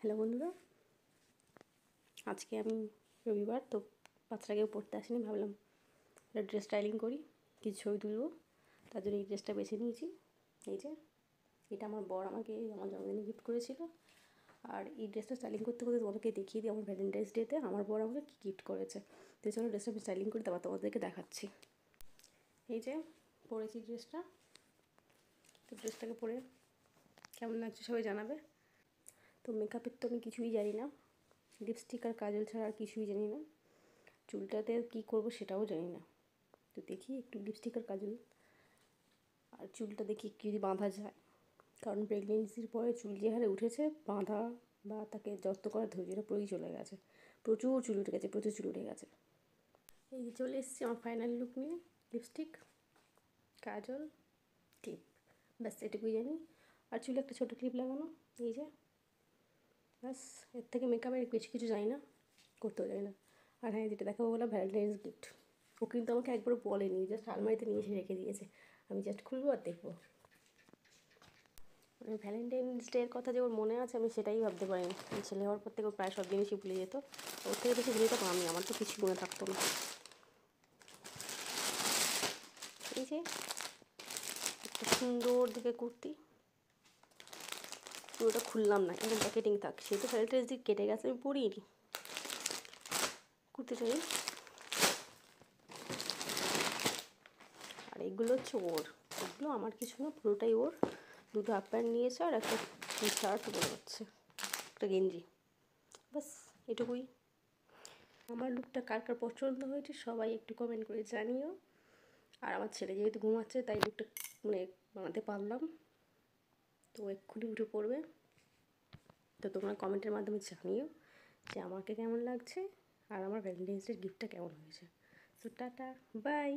Hello বন্ধুরা, আজকে আমি রবিবার তো বাচ্চাটাকেও পড়তে আসিনি, ভাবলাম একটা ড্রেস স্টাইলিং করি, কিছু ছবি তুলবো। তার জন্য এই ড্রেসটা বেছে নিয়েছি। এই যে এটা আমার বর আমাকে আমার জন্মদিনে গিফট করেছিল। আর এই ড্রেসটা স্টাইলিং করতে করতে তোমাদেরকে দেখিয়ে দিই আমার ভ্যালেন্টাইন্স ডেতে আমার বর আমাকে কী গিফট করেছে। তো চলো ড্রেসটা আমি স্টাইলিং করি, তারপর তোমাদেরকে দেখাচ্ছি। এই যে পরেছি ড্রেসটা, তো ড্রেসটাকে পরে কেমন লাগছে সবাই জানাবে। তো মেকআপের তো আমি কিছুই জানি না, লিপস্টিক আর কাজল ছাড়া আর কিছুই জানি না। চুলটাতে কী করবো সেটাও জানি না। তো দেখি একটু লিপস্টিক আর কাজল আর চুলটা দেখি একটু যদি বাঁধা যায়, কারণ প্রেগনেন্সির পরে চুল যে হারে উঠেছে, বাঁধা বা তাকে যত্ন করার ধৈর্যটা পুরোই চলে গেছে। প্রচুর চুল উঠে গেছে, প্রচুর চুল উঠে গেছে। এই যে চলে এসেছি আমার ফাইনাল লুক নিয়ে, লিপস্টিক, কাজল, ক্লিপ, ব্যাস এটুকুই জানি। আর চুলে একটা ছোটো ক্লিপ লাগানো, এই যে ব্যাস। এর থেকে মেকআপের বেশি কিছু জানি না, করতেও জানি না। আর হ্যাঁ, যেটা দেখাবো বললাম ভ্যালেন্টাইন্স গিফট, ও কিন্তু আমাকে একবারও বলেনি, জাস্ট আলমারিতে নিয়ে এসে রেখে দিয়েছে। আমি জাস্ট খুলবো আর দেখবো। মানে ভ্যালেন্টাইন্স ডের কথা যে ওর মনে আছে আমি সেটাই ভাবতে পারিনি। ছেলে হওয়ার পর থেকে ওর প্রায় সব জিনিসই ভুলে যেত, ওর থেকে বেশি ভুলে যেতাম আমি, আমার তো কিছু মনে থাকতো না। এই যে একটা সুন্দর দিকে কুর্তি, পুরোটা খুললাম না, এরকম প্যাকেটিং থাক, সে তো ভ্যালেন্টাইন্স ডে কেটে গেছে, আমি পরিনি কুর্তিটা। আর এগুলো হচ্ছে ওর, এগুলো আমার কিছু না, পুরোটাই ওর। দুটো হাফ প্যান্ট নিয়েছে আর একটা টি শার্ট পরে যাচ্ছে, একটা গেঞ্জি, ব্যাস এটুকুই। আমার লুকটা কার কার পছন্দ হয়েছে সবাই একটু কমেন্ট করে জানিও। আর আমার ছেলে যেহেতু ঘুমাচ্ছে তাই লুকটা মানে বানাতে পারলাম, তো এক্ষুনি উঠে পড়বে। তো তোমরা কমেন্টের মাধ্যমে জানিও যে আমাকে কেমন লাগছে আর আমার ভ্যালেন্টাইন্স ডের গিফটটা কেমন হয়েছে। তো টাটা, বাই।